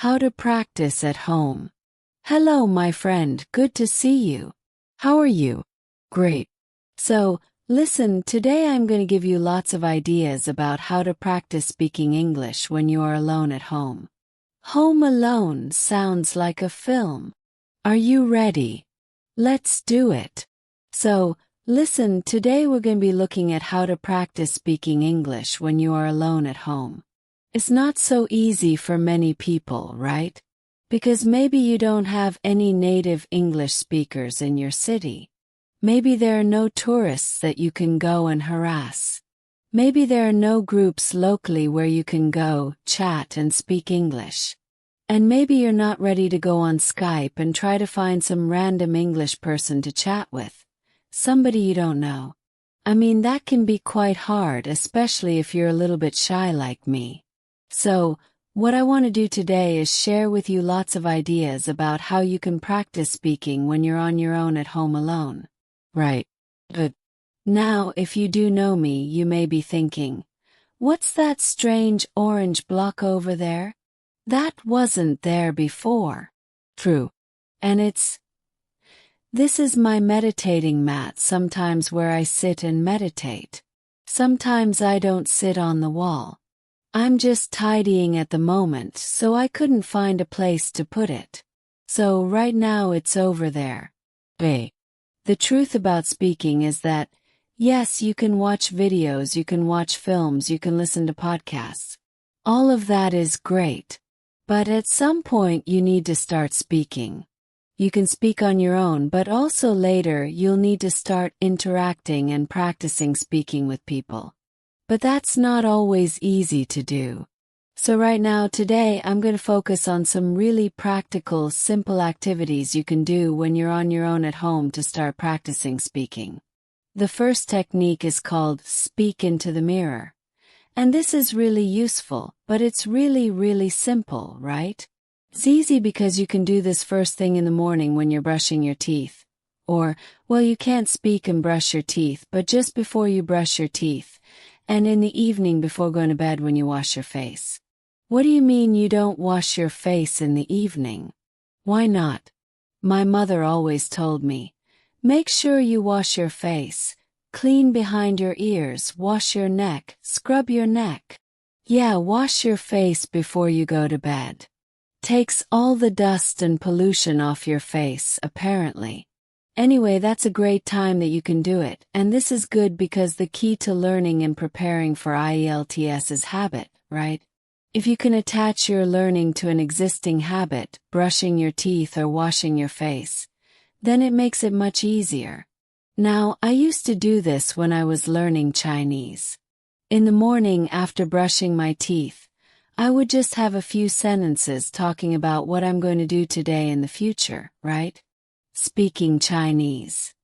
How to practice at home. Hello, my friend, good to see you. How are you? Great. So, listen, today I'm going to give you lots of ideas about how to practice speaking English when you are alone at home. Home Alone sounds like a film. Are you ready? Let's do it. So, listen, today we're going to be looking at how to practice speaking English when you are alone at home. It's not so easy for many people, right? Because maybe you don't have any native English speakers in your city. Maybe there are no tourists that you can go and harass. Maybe there are no groups locally where you can go, chat and speak English. And maybe you're not ready to go on Skype and try to find some random English person to chat with. Somebody you don't know. I mean, that can be quite hard, especially if you're a little bit shy like me. So, what I want to do today is share with you lots of ideas about how you can practice speaking when you're on your own at home alone. Right. But now, if you do know me, you may be thinking, what's that strange orange block over there? That wasn't there before. True. And this is my meditating mat, sometimes where I sit and meditate. Sometimes I don't sit on the wall. I'm just tidying at the moment, so I couldn't find a place to put it. So right now it's over there. The truth about speaking is that, yes, you can watch videos, you can watch films, you can listen to podcasts. All of that is great. But at some point you need to start speaking. You can speak on your own, but also later you'll need to start interacting and practicing speaking with people. But that's not always easy to do. So right now, today, I'm going to focus on some really practical, simple activities you can do when you're on your own at home to start practicing speaking. The first technique is called speak into the mirror. And this is really useful, but it's really simple, right? It's easy because you can do this first thing in the morning when you're brushing your teeth. Or, well, you can't speak and brush your teeth, but just before you brush your teeth. And in the evening before going to bed when you wash your face. What do you mean you don't wash your face in the evening? Why not? My mother always told me, make sure you wash your face, clean behind your ears, wash your neck, scrub your neck. Yeah, wash your face before you go to bed. Takes all the dust and pollution off your face, apparently. Anyway, that's a great time that you can do it, and this is good because the key to learning and preparing for IELTS is habit, right? If you can attach your learning to an existing habit, brushing your teeth or washing your face, then it makes it much easier. Now, I used to do this when I was learning Chinese. In the morning after brushing my teeth, I would just have a few sentences talking about what I'm going to do today in the future, right? Speaking Chinese.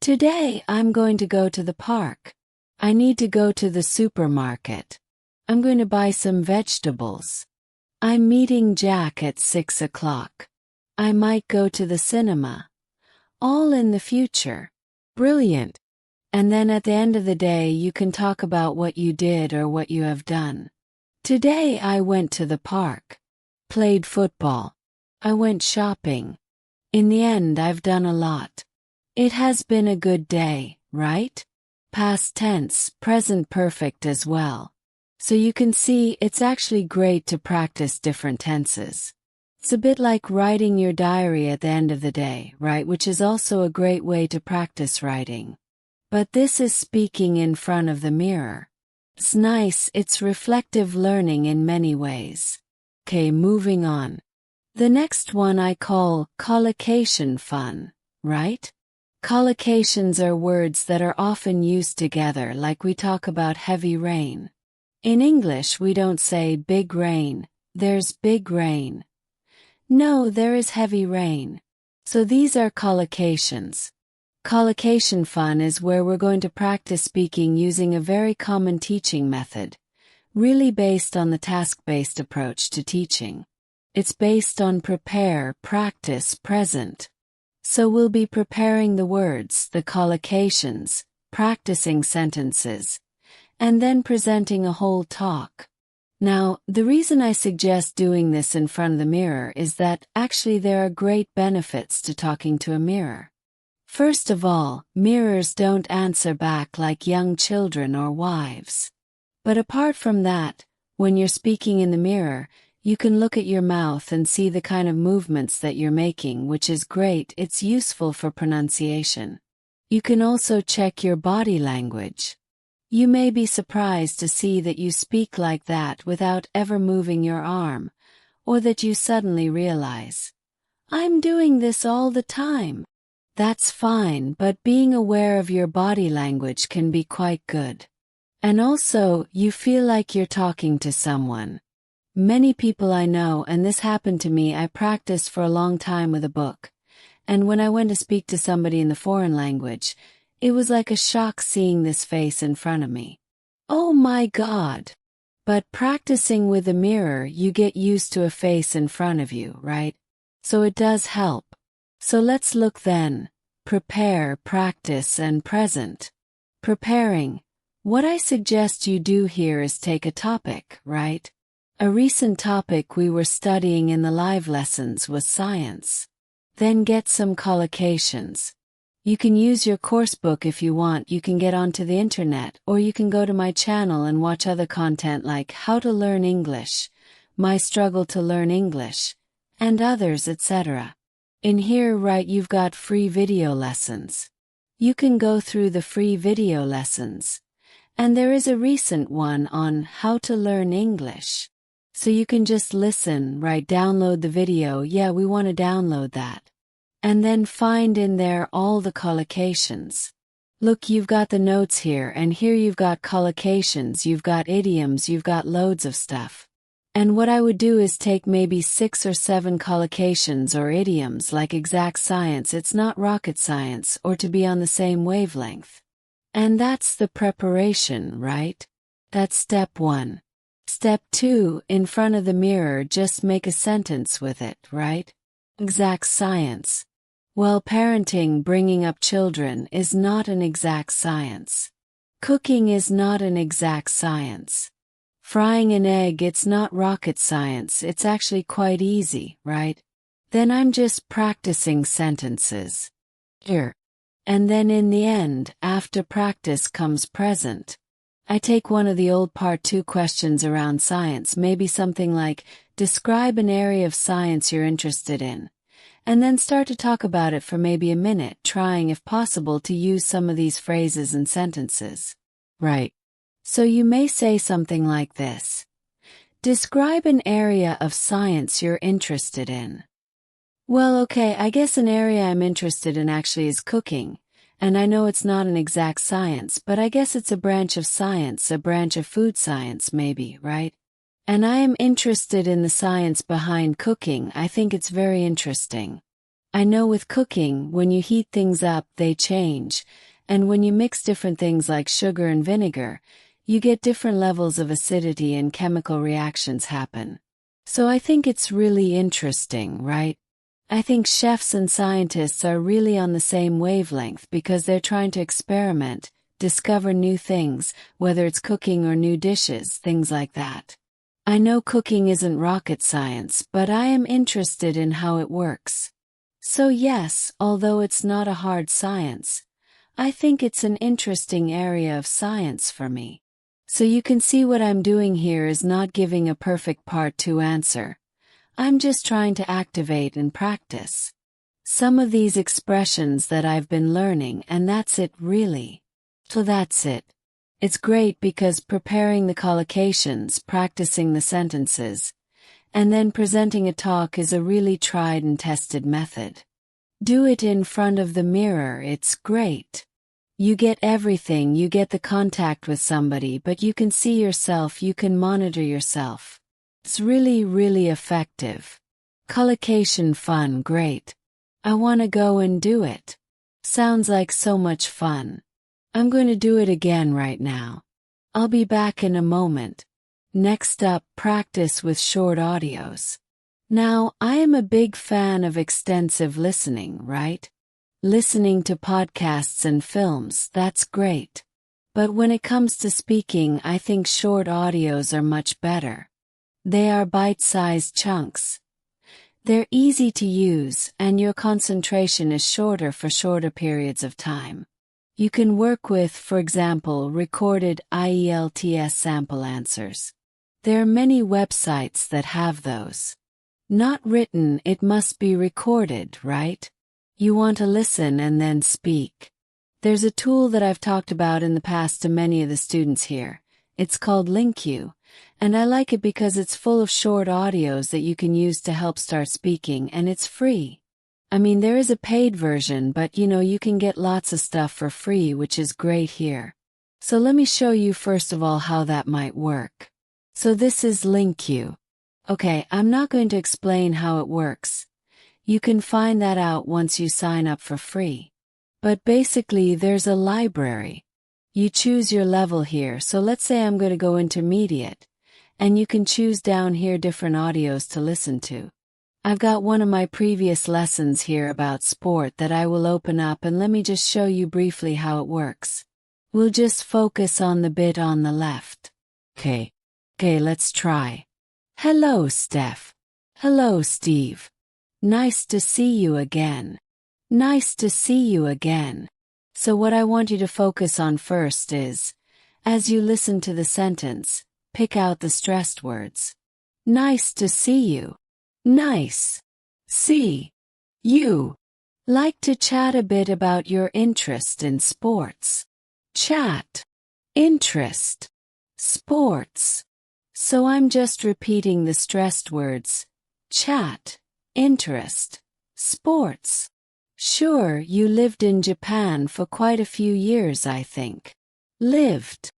Today I'm going to go to the park. I need to go to the supermarket. I'm going to buy some vegetables. I'm meeting Jack at 6 o'clock. I might go to the cinema. All in the future. Brilliant. And then at the end of the day you can talk about what you did or what you have done. Today I went to the park. Played football. I went shopping. In the end, I've done a lot. It has been a good day, right? Past tense, present perfect as well. So you can see it's actually great to practice different tenses. It's a bit like writing your diary at the end of the day, right? Which is also a great way to practice writing. But this is speaking in front of the mirror. It's nice, it's reflective learning in many ways. Okay, moving on. The next one I call collocation fun, right? Collocations are words that are often used together, like we talk about heavy rain. In English we don't say big rain, there's big rain. No, there is heavy rain. So these are collocations. Collocation fun is where we're going to practice speaking using a very common teaching method, really based on the task-based approach to teaching. It's based on prepare, practice, present. So we'll be preparing the words, the collocations, practicing sentences, and then presenting a whole talk. Now, the reason I suggest doing this in front of the mirror is that actually there are great benefits to talking to a mirror. First of all, mirrors don't answer back like young children or wives. But apart from that, when you're speaking in the mirror, you can look at your mouth and see the kind of movements that you're making, which is great. It's useful for pronunciation. You can also check your body language. You may be surprised to see that you speak like that without ever moving your arm, or that you suddenly realize, I'm doing this all the time. That's fine, but being aware of your body language can be quite good. And also, you feel like you're talking to someone. Many people I know, and this happened to me, I practiced for a long time with a book. And when I went to speak to somebody in the foreign language, it was like a shock seeing this face in front of me. Oh my God! But practicing with a mirror, you get used to a face in front of you, right? So it does help. So let's look then. Prepare, practice, and present. Preparing. What I suggest you do here is take a topic, right? A recent topic we were studying in the live lessons was science. Then get some collocations. You can use your course book if you want. You can get onto the internet, or you can go to my channel and watch other content like How to Learn English, My Struggle to Learn English, and others, etc. In here, right, you've got free video lessons. You can go through the free video lessons. And there is a recent one on how to learn English. So you can just listen, right, download the video. Yeah, we want to download that. And then find in there all the collocations. Look, you've got the notes here, and here you've got collocations, you've got idioms, you've got loads of stuff. And what I would do is take maybe 6 or 7 collocations or idioms like exact science. It's not rocket science, or to be on the same wavelength. And that's the preparation, right? That's step 1. Step 2, in front of the mirror, just make a sentence with it, right? Exact science. Well, parenting, bringing up children, is not an exact science. Cooking is not an exact science. Frying an egg, it's not rocket science, it's actually quite easy, right? Then I'm just practicing sentences. Here. And then in the end, after practice comes present. I take one of the old part 2 questions around science, maybe something like, describe an area of science you're interested in. And then start to talk about it for maybe a minute, trying if possible to use some of these phrases and sentences. Right. So you may say something like this. Describe an area of science you're interested in. Well, okay, I guess an area I'm interested in actually is cooking. And I know it's not an exact science, but I guess it's a branch of science, a branch of food science maybe, right? And I am interested in the science behind cooking. I think it's very interesting. I know with cooking, when you heat things up, they change. And when you mix different things like sugar and vinegar, you get different levels of acidity and chemical reactions happen. So I think it's really interesting, right? I think chefs and scientists are really on the same wavelength because they're trying to experiment, discover new things, whether it's cooking or new dishes, things like that. I know cooking isn't rocket science, but I am interested in how it works. So yes, although it's not a hard science, I think it's an interesting area of science for me. So you can see what I'm doing here is not giving a perfect part 2 answer. I'm just trying to activate and practice some of these expressions that I've been learning, and that's it really. So that's it. It's great because preparing the collocations, practicing the sentences, and then presenting a talk is a really tried and tested method. Do it in front of the mirror, it's great. You get everything, you get the contact with somebody, but you can see yourself, you can monitor yourself. It's really, really effective. Collocation fun, great. I want to go and do it. Sounds like so much fun. I'm going to do it again right now. I'll be back in a moment. Next up, practice with short audios. Now, I am a big fan of extensive listening, right? Listening to podcasts and films, that's great. But when it comes to speaking, I think short audios are much better. They are bite-sized chunks. They're easy to use, and your concentration is shorter for shorter periods of time. You can work with, for example, recorded IELTS sample answers. There are many websites that have those. Not written, it must be recorded, right? You want to listen and then speak. There's a tool that I've talked about in the past to many of the students here. It's called LinkU, and I like it because it's full of short audios that you can use to help start speaking, and it's free. I mean, there is a paid version, but you can get lots of stuff for free, which is great here. So let me show you first of all how that might work. So this is LinkU. Okay, I'm not going to explain how it works. You can find that out once you sign up for free. But basically, there's a library. You choose your level here, so let's say I'm going to go intermediate, and you can choose down here different audios to listen to. I've got one of my previous lessons here about sport that I will open up, and let me just show you briefly how it works. We'll just focus on the bit on the left. Okay, let's try. Hello, Steph. Hello, Steve. Nice to see you again. Nice to see you again. So what I want you to focus on first is, as you listen to the sentence, pick out the stressed words. Nice to see you. Nice. See. You. Like to chat a bit about your interest in sports. Chat. Interest. Sports. So I'm just repeating the stressed words. Chat. Interest. Sports. Sure, you lived in Japan for quite a few years, I think. Lived.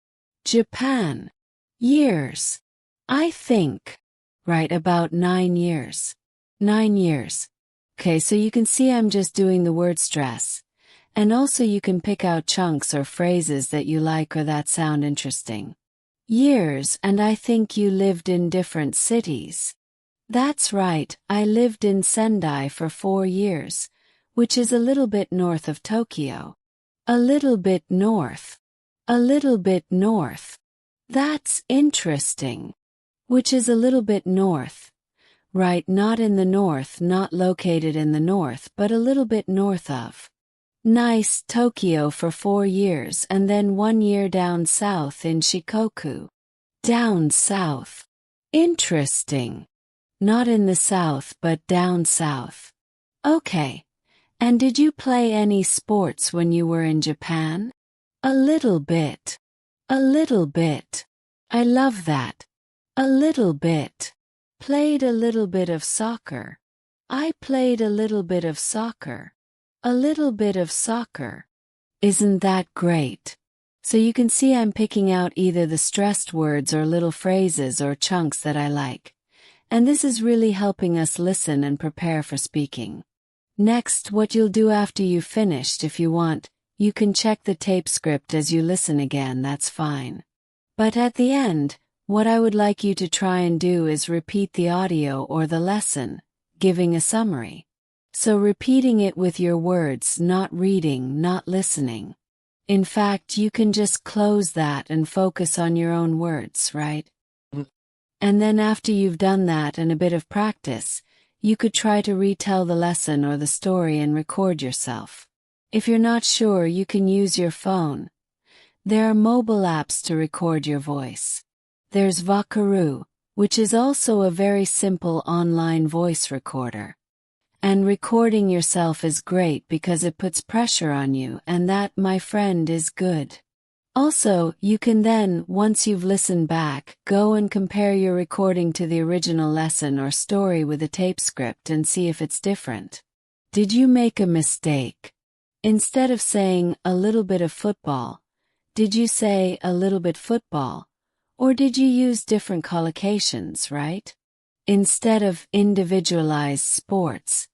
Japan. Years. I think. Right, about 9 years. 9 years. Okay, so you can see I'm just doing the word stress. And also you can pick out chunks or phrases that you like or that sound interesting. Years, and I think you lived in different cities. That's right, I lived in Sendai for 4 years, which is a little bit north of Tokyo. A little bit north. A little bit north. That's interesting. Which is a little bit north. Right, not in the north, not located in the north, but a little bit north of. Nice, Tokyo for 4 years and then 1 year down south in Shikoku. Down south. Interesting. Not in the south but down south. Okay. And did you play any sports when you were in Japan? A little bit. A little bit. I love that. A little bit. Played a little bit of soccer. I played a little bit of soccer. A little bit of soccer. Isn't that great? So you can see I'm picking out either the stressed words or little phrases or chunks that I like. And this is really helping us listen and prepare for speaking. Next, what you'll do after you've finished, if you want, you can check the tape script as you listen again, that's fine. But at the end, what I would like you to try and do is repeat the audio or the lesson, giving a summary. So repeating it with your words, not reading, not listening. In fact, you can just close that and focus on your own words, right? And then after you've done that and a bit of practice, you could try to retell the lesson or the story and record yourself. If you're not sure, you can use your phone. There are mobile apps to record your voice. There's Vocaroo, which is also a very simple online voice recorder. And recording yourself is great because it puts pressure on you, and that, my friend, is good. Also, you can then, once you've listened back, go and compare your recording to the original lesson or story with a tape script and see if it's different. Did you make a mistake? Instead of saying a little bit of football, did you say a little bit football? Or did you use different collocations, right? Instead of individualized sports,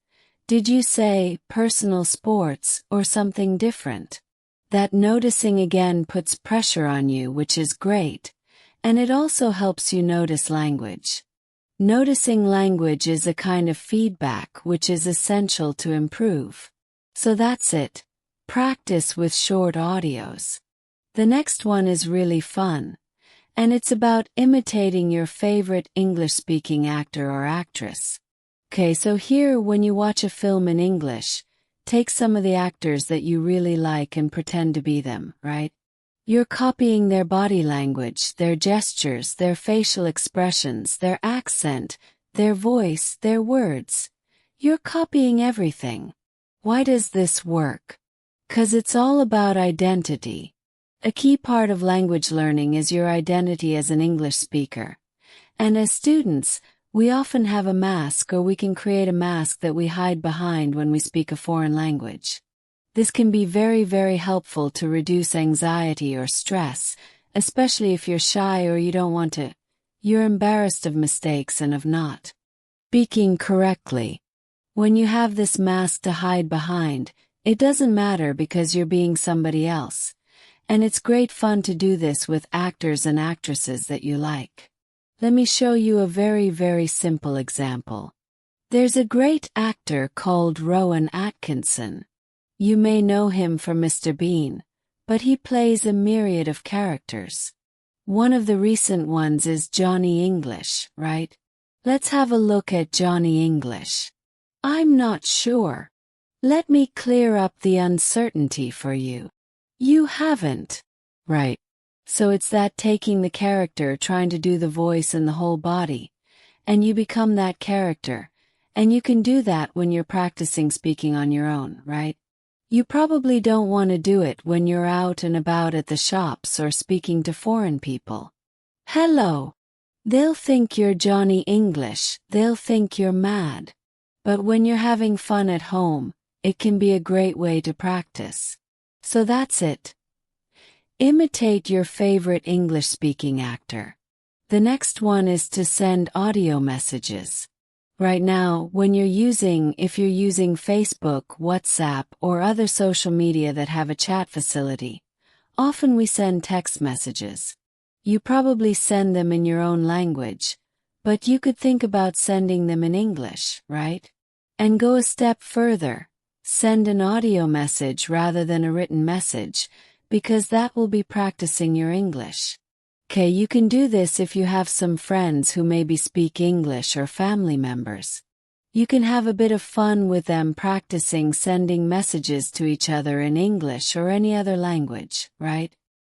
did you say personal sports or something different? That noticing again puts pressure on you, which is great, and it also helps you notice language. Noticing language is a kind of feedback which is essential to improve. So that's it. Practice with short audios. The next one is really fun. And it's about imitating your favorite English-speaking actor or actress. Okay, so here when you watch a film in English, take some of the actors that you really like and pretend to be them, right? You're copying their body language, their gestures, their facial expressions, their accent, their voice, their words. You're copying everything. Why does this work? 'Cause it's all about identity. A key part of language learning is your identity as an English speaker. And as students, we often have a mask, or we can create a mask that we hide behind when we speak a foreign language. This can be very, very helpful to reduce anxiety or stress, especially if you're shy or you don't want to. You're embarrassed of mistakes and of not speaking correctly. When you have this mask to hide behind, it doesn't matter because you're being somebody else. And it's great fun to do this with actors and actresses that you like. Let me show you a very, very simple example. There's a great actor called Rowan Atkinson. You may know him from Mr. Bean, but he plays a myriad of characters. One of the recent ones is Johnny English, right? Let's have a look at Johnny English. I'm not sure. Let me clear up the uncertainty for you. You haven't. Right. So it's that taking the character, trying to do the voice and the whole body, and you become that character, and you can do that when you're practicing speaking on your own, right? You probably don't want to do it when you're out and about at the shops or speaking to foreign people. Hello. They'll think you're Johnny English, they'll think you're mad. But when you're having fun at home, it can be a great way to practice. So that's it. Imitate your favorite English-speaking actor. The next one is to send audio messages. Right now, if you're using Facebook, WhatsApp, or other social media that have a chat facility, often we send text messages. You probably send them in your own language, but you could think about sending them in English, right? And go a step further. Send an audio message rather than a written message, because that will be practicing your English. Okay, you can do this if you have some friends who maybe speak English or family members. You can have a bit of fun with them practicing sending messages to each other in English or any other language, right?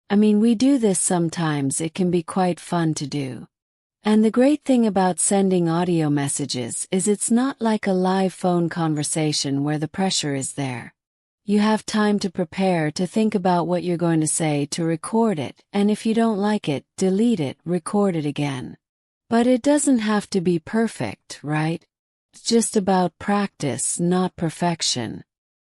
I mean, we do this sometimes, it can be quite fun to do. And the great thing about sending audio messages is it's not like a live phone conversation where the pressure is there. You have time to prepare, to think about what you're going to say, to record it, and if you don't like it, delete it, record it again. But it doesn't have to be perfect, right? It's just about practice, not perfection.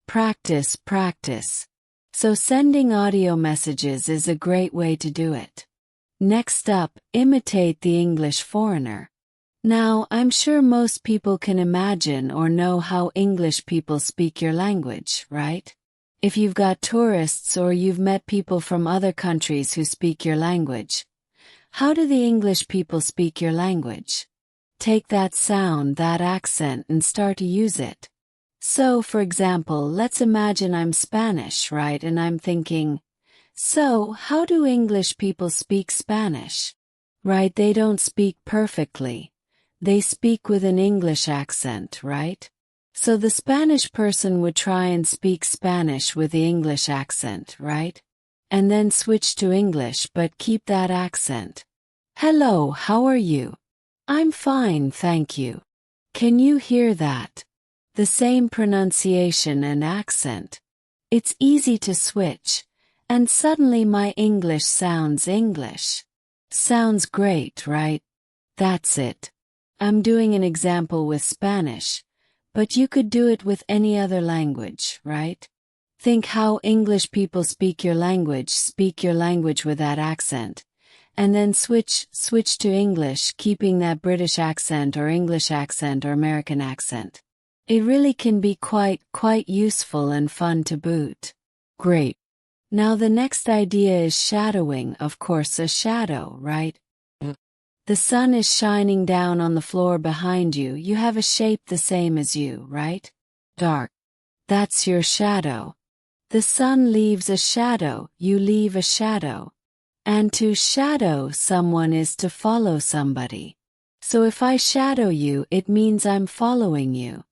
Practice, practice. So sending audio messages is a great way to do it. Next up, imitate the English foreigner. Now, I'm sure most people can imagine or know how English people speak your language, right? If you've got tourists or you've met people from other countries who speak your language, how do the English people speak your language? Take that sound, that accent, and start to use it. So, for example, let's imagine I'm Spanish, right? And I'm thinking, so, how do English people speak Spanish? Right, they don't speak perfectly. They speak with an English accent, right? So the Spanish person would try and speak Spanish with the English accent, right? And then switch to English but keep that accent. Hello, how are you? I'm fine, thank you. Can you hear that? The same pronunciation and accent. It's easy to switch, and suddenly my English sounds English. Sounds great, right? That's it. I'm doing an example with Spanish, but you could do it with any other language, right? Think how English people speak your language with that accent, and then switch to English, keeping that British accent or English accent or American accent. It really can be quite useful and fun to boot. Great. Now the next idea is shadowing, of course, a shadow, right? The sun is shining down on the floor behind you, you have a shape the same as you, right? Dark. That's your shadow. The sun leaves a shadow, you leave a shadow. And to shadow someone is to follow somebody. So if I shadow you, it means I'm following you.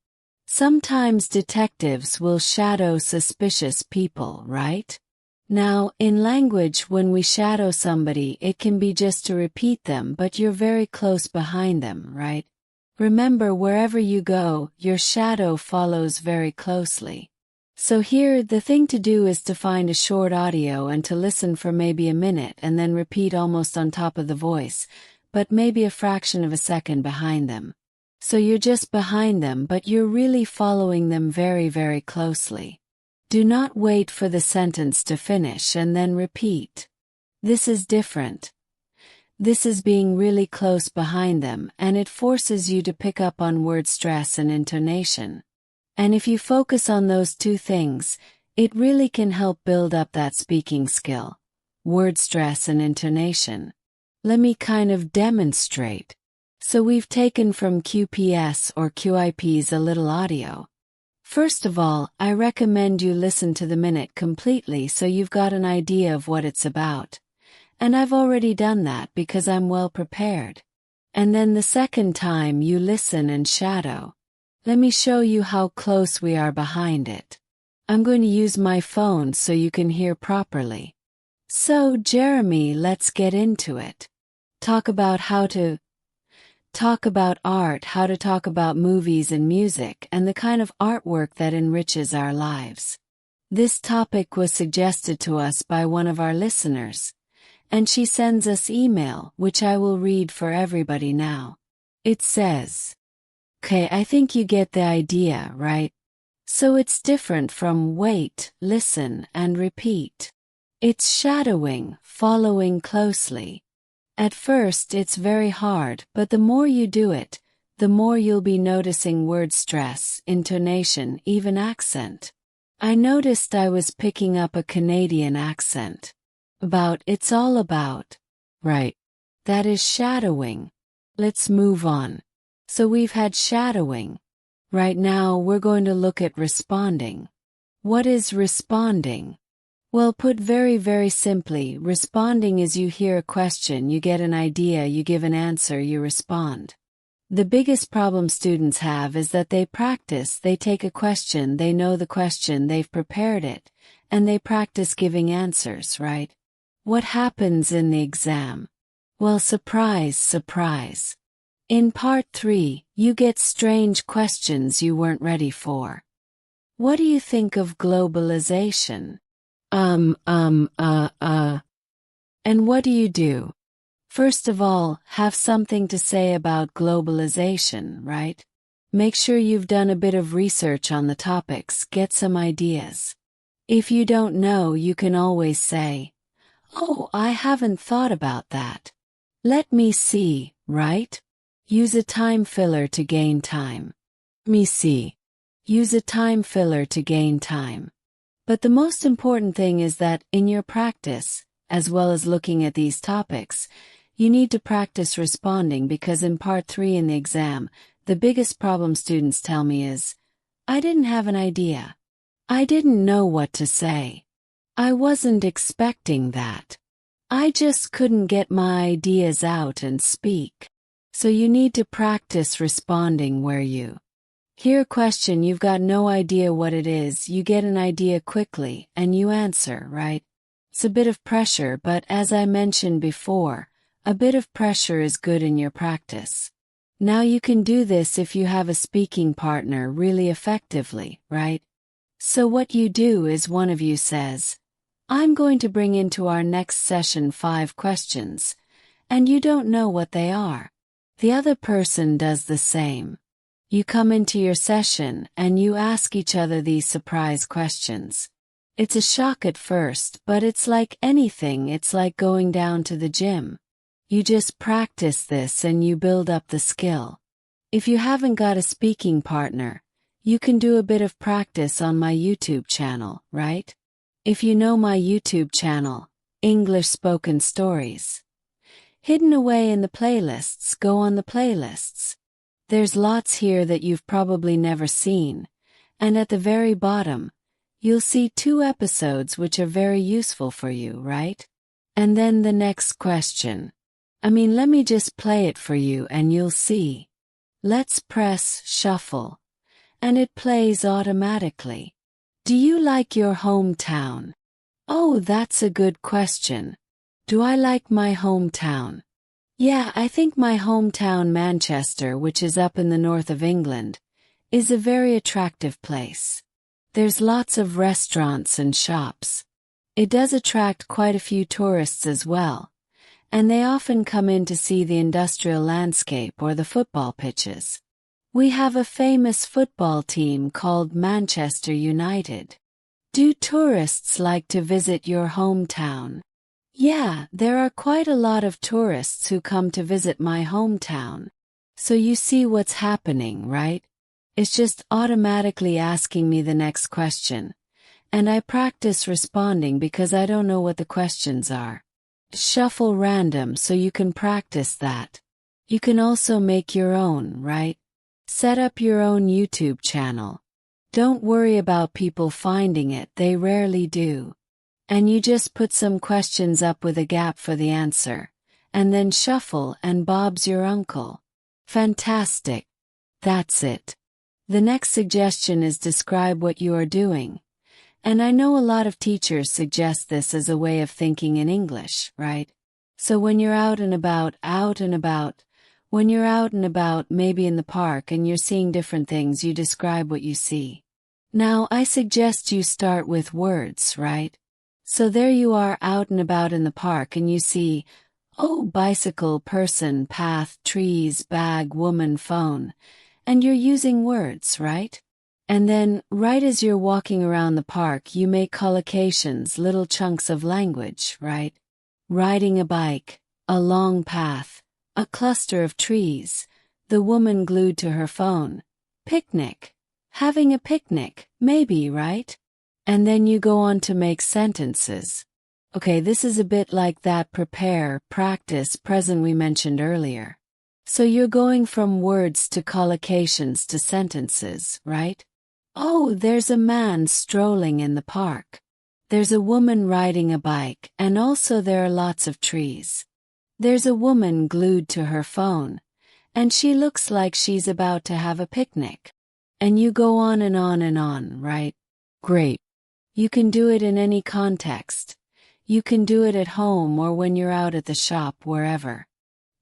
Sometimes detectives will shadow suspicious people, right? Now, in language, when we shadow somebody, it can be just to repeat them, but you're very close behind them, right? Remember, wherever you go, your shadow follows very closely. So here, the thing to do is to find a short audio and to listen for maybe a minute and then repeat almost on top of the voice, but maybe a fraction of a second behind them. So you're just behind them, but you're really following them very, very closely. Do not wait for the sentence to finish and then repeat. This is different. This is being really close behind them, and it forces you to pick up on word stress and intonation. And if you focus on those two things, it really can help build up that speaking skill. Word stress and intonation. Let me kind of demonstrate. So we've taken from QPS or QIPs a little audio. First of all, I recommend you listen to the minute completely so you've got an idea of what it's about. And I've already done that because I'm well prepared. And then the second time you listen and shadow. Let me show you how close we are behind it. I'm going to use my phone so you can hear properly. So, Jeremy, let's get into it. Talk about art, how to talk about movies and music, and the kind of artwork that enriches our lives. This topic was suggested to us by one of our listeners, and she sends us email, which I will read for everybody now. It says, "Okay, I think you get the idea, right? So it's different from wait, listen, and repeat. It's shadowing, following closely. At first it's very hard, but the more you do it, the more you'll be noticing word stress, intonation, even accent. I noticed I was picking up a Canadian accent. It's all about. Right. That is shadowing. Let's move on. So we've had shadowing. Right now we're going to look at responding. What is responding? Well, put very, very simply, responding is you hear a question, you get an idea, you give an answer, you respond. The biggest problem students have is that they practice, they take a question, they know the question, they've prepared it, and they practice giving answers, right? What happens in the exam? Well, surprise, surprise. In part 3, you get strange questions you weren't ready for. What do you think of globalization? And what do? First of all, have something to say about globalization, right? Make sure you've done a bit of research on the topics, get some ideas. If you don't know, you can always say, "Oh, I haven't thought about that. Let me see," right? Use a time filler to gain time. Let me see. Use a time filler to gain time. But the most important thing is that, in your practice, as well as looking at these topics, you need to practice responding because in part 3 in the exam, the biggest problem students tell me is, "I didn't have an idea. I didn't know what to say. I wasn't expecting that. I just couldn't get my ideas out and speak." So you need to practice responding where you hear a question, you've got no idea what it is, you get an idea quickly, and you answer, right? It's a bit of pressure, but as I mentioned before, a bit of pressure is good in your practice. Now you can do this if you have a speaking partner really effectively, right? So what you do is one of you says, "I'm going to bring into our next session 5 questions," and you don't know what they are. The other person does the same. You come into your session and you ask each other these surprise questions. It's a shock at first, but it's like anything, it's like going down to the gym. You just practice this and you build up the skill. If you haven't got a speaking partner, you can do a bit of practice on my YouTube channel, right? If you know my YouTube channel, English Spoken Stories. Hidden away in the playlists, go on the playlists. There's lots here that you've probably never seen, and at the very bottom, you'll see 2 episodes which are very useful for you, right? And then the next question. Let me just play it for you and you'll see. Let's press shuffle. And it plays automatically. Do you like your hometown? Oh, that's a good question. Do I like my hometown? Yeah, I think my hometown Manchester, which is up in the north of England, is a very attractive place. There's lots of restaurants and shops. It does attract quite a few tourists as well, and they often come in to see the industrial landscape or the football pitches. We have a famous football team called Manchester United. Do tourists like to visit your hometown? Yeah, there are quite a lot of tourists who come to visit my hometown. So you see what's happening, right? It's just automatically asking me the next question. And I practice responding because I don't know what the questions are. Shuffle random so you can practice that. You can also make your own, right? Set up your own YouTube channel. Don't worry about people finding it, they rarely do. And you just put some questions up with a gap for the answer, and then shuffle and Bob's your uncle. Fantastic. That's it. The next suggestion is describe what you are doing. And I know a lot of teachers suggest this as a way of thinking in English, right? So when you're out and about, when you're out and about, maybe in the park and you're seeing different things, you describe what you see. Now, I suggest you start with words, right? So there you are out and about in the park and you see, oh, bicycle, person, path, trees, bag, woman, phone. And you're using words, right? And then, right as you're walking around the park, you make collocations, little chunks of language, right? Riding a bike, a long path, a cluster of trees, the woman glued to her phone, picnic, having a picnic, maybe, right? And then you go on to make sentences. Okay, this is a bit like that prepare, practice, present we mentioned earlier. So you're going from words to collocations to sentences, right? Oh, there's a man strolling in the park. There's a woman riding a bike, and also there are lots of trees. There's a woman glued to her phone, and she looks like she's about to have a picnic. And you go on and on and on, right? Great. You can do it in any context. You can do it at home or when you're out at the shop, wherever.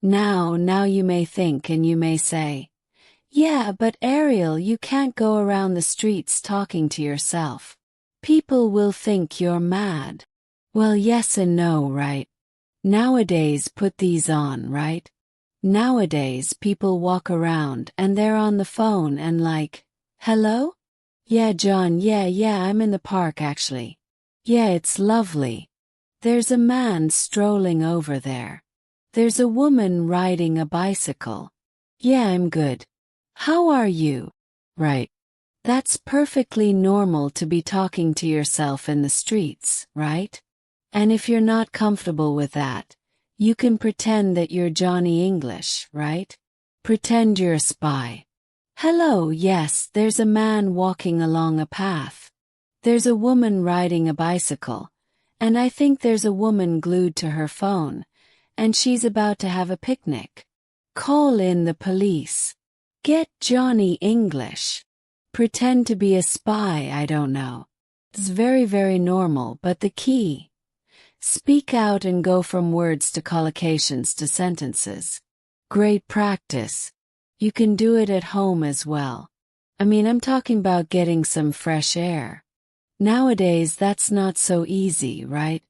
Now you may think and you may say, yeah, but Ariel, you can't go around the streets talking to yourself. People will think you're mad. Well, yes and no, right? Nowadays, put these on, right? Nowadays, people walk around and they're on the phone and like, hello? Yeah, John, yeah, I'm in the park actually. Yeah, it's lovely. There's a man strolling over there. There's a woman riding a bicycle. Yeah, I'm good. How are you? Right. That's perfectly normal to be talking to yourself in the streets, right? And if you're not comfortable with that, you can pretend that you're Johnny English, right? Pretend you're a spy. Hello, yes, there's a man walking along a path. There's a woman riding a bicycle. And I think there's a woman glued to her phone. And she's about to have a picnic. Call in the police. Get Johnny English. Pretend to be a spy, I don't know. It's very, very normal, but the key. Speak out and go from words to collocations to sentences. Great practice. You can do it at home as well. I'm talking about getting some fresh air. Nowadays, that's not so easy, right?